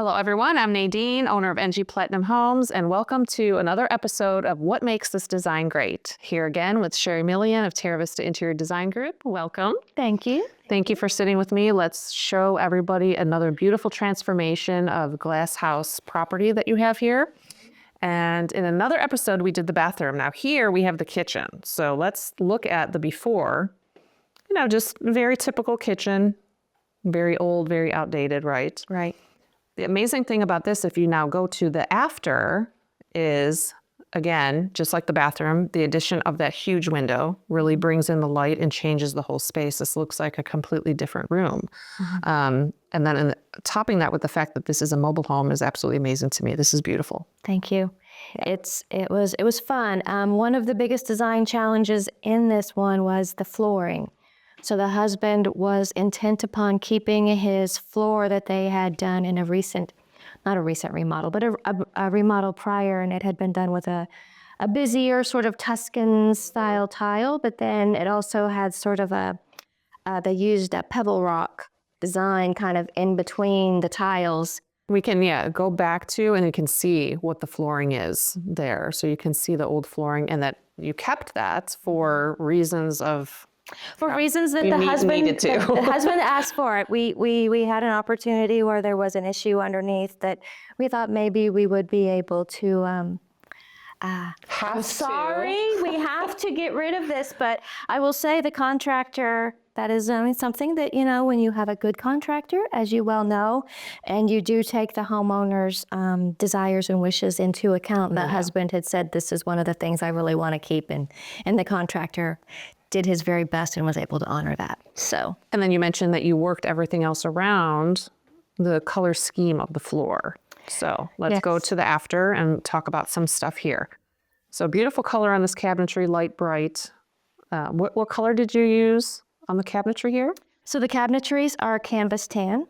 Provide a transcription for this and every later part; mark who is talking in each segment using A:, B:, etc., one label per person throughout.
A: Hello, everyone. I'm Nadine, owner of NG Platinum Homes, and welcome to another episode of What Makes This Design Great. Here again with Sherry Millien of Terra Vista Interior Design Group. Welcome.
B: Thank you.
A: Thank you for sitting with me. Let's show everybody another beautiful transformation of glass house property that you have here. And in another episode, we did the bathroom. Now here we have the kitchen. So let's look at the before. You know, just very typical kitchen, very old, very outdated, right?
B: Right.
A: The amazing thing about this, if you now go to the after, is, again, just like the bathroom, the addition of that huge window really brings in the light and changes the whole space. This looks like a completely different room. And then topping that with the fact that this is a mobile home is absolutely amazing to me. This is beautiful.
B: Thank you. It was fun. One of the biggest design challenges in this one was the flooring. So the husband was intent upon keeping his floor that they had done in a recent, not a recent remodel, but a remodel prior, and it had been done with a busier sort of Tuscan style tile, but then it also had sort of they used a pebble rock design kind of in between the tiles.
A: We can, go back to, and you can see what the flooring is there. So you can see the old flooring, and that you kept that for reasons of...
B: For reasons that the husband asked for it. We had an opportunity where there was an issue underneath that we thought maybe we would be able to. I'm sorry, we have to get rid of this, but I will say the contractor, that is something that, when you have a good contractor, as you well know, and you do take the homeowner's desires and wishes into account. The husband had said, this is one of the things I really want to keep, and the contractor did his very best and was able to honor that. So.
A: And then you mentioned that you worked everything else around the color scheme of the floor. So let's go to the after and talk about some stuff here. So beautiful color on this cabinetry, light bright. What color did you use on the cabinetry here?
B: So the cabinetries are canvas tan,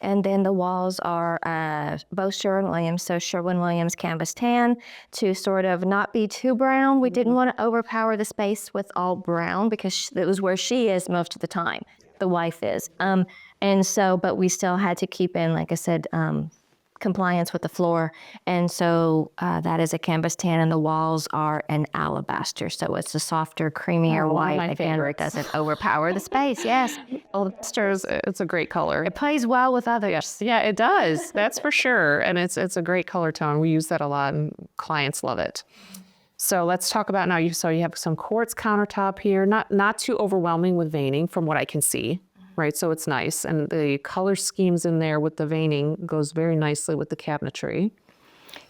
B: and then the walls are both Sherwin-Williams. So Sherwin-Williams canvas tan to sort of not be too brown. We didn't want to overpower the space with all brown because it was where she is most of the time. The wife is. And so, but we still had to keep in, like I said, compliance with the floor. And so that is a canvas tan, and the walls are an alabaster. So it's a softer, creamier white. Again, it doesn't overpower the space. Yes.
A: Alabaster, it's a great color.
B: It plays well with others.
A: Yes. Yeah, it does. That's for sure. And it's a great color tone. We use that a lot, and clients love it. So let's talk about now. So you have some quartz countertop here, not too overwhelming with veining from what I can see. Right, so it's nice, and the color schemes in there with the veining goes very nicely with the cabinetry.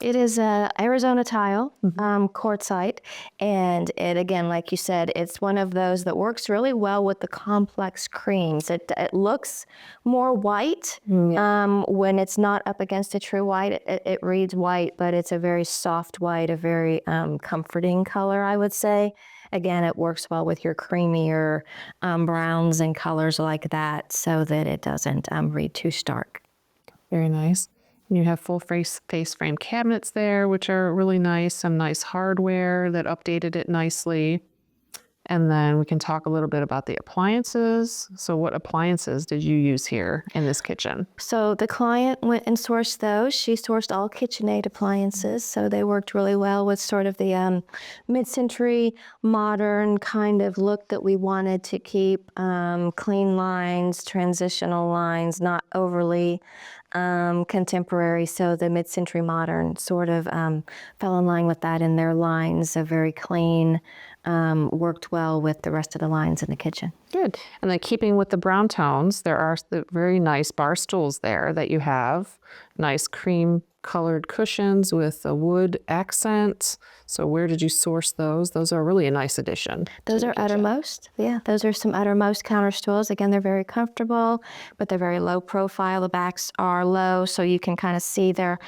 B: It is a Arizona tile, quartzite, and it, again, like you said, it's one of those that works really well with the complex creams. It looks more white when it's not up against a true white. It reads white, but it's a very soft white, a very comforting color, I would say. Again, it works well with your creamier browns and colors like that, so that it doesn't read too stark.
A: Very nice. You have full face frame cabinets there, which are really nice. Some nice hardware that updated it nicely. And then we can talk a little bit about the appliances. So what appliances did you use here in this kitchen?
B: So the client went and sourced those. She sourced all KitchenAid appliances. So they worked really well with sort of the mid-century modern kind of look that we wanted to keep. Clean lines, transitional lines, not overly contemporary. So the mid-century modern sort of fell in line with that in their lines. A very clean, worked well with the rest of the lines in the kitchen.
A: Good. And then keeping with the brown tones, there are the very nice bar stools there that you have. Nice cream colored cushions with a wood accent. So where did you source those? Those are really a nice addition.
B: Those are Uttermost. Yeah, those are some Uttermost counter stools. Again, they're very comfortable, but they're very low profile. The backs are low, so you can kind of see they're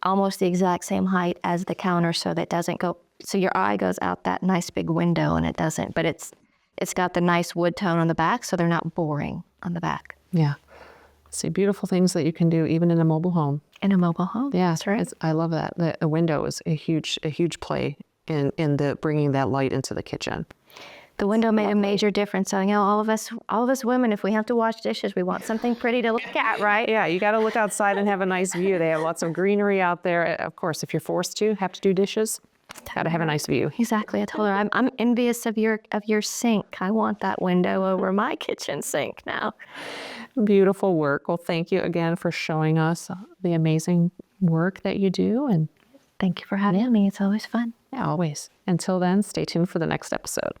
B: almost the exact same height as the counter, so that doesn't go, so your eye goes out that nice big window, and it doesn't, but it's got the nice wood tone on the back, so they're not boring on the back.
A: Yeah. See, beautiful things that you can do even in a mobile home.
B: In a mobile home.
A: Yeah,
B: that's right.
A: I love that. The window is a huge play in the bringing that light into the kitchen.
B: The window made a major difference. So, all of us women, if we have to wash dishes, we want something pretty to look at, right?
A: Yeah, you got to look outside and have a nice view. They have lots of greenery out there. Of course, if you're forced to have to do dishes, got to have a nice view.
B: Exactly. I told her I'm envious of your sink. I want that window over my kitchen sink now.
A: Beautiful work. Well, thank you again for showing us the amazing work that you do. And
B: thank you for having me. It's always fun.
A: yeah, always. Until then, stay tuned for the next episode.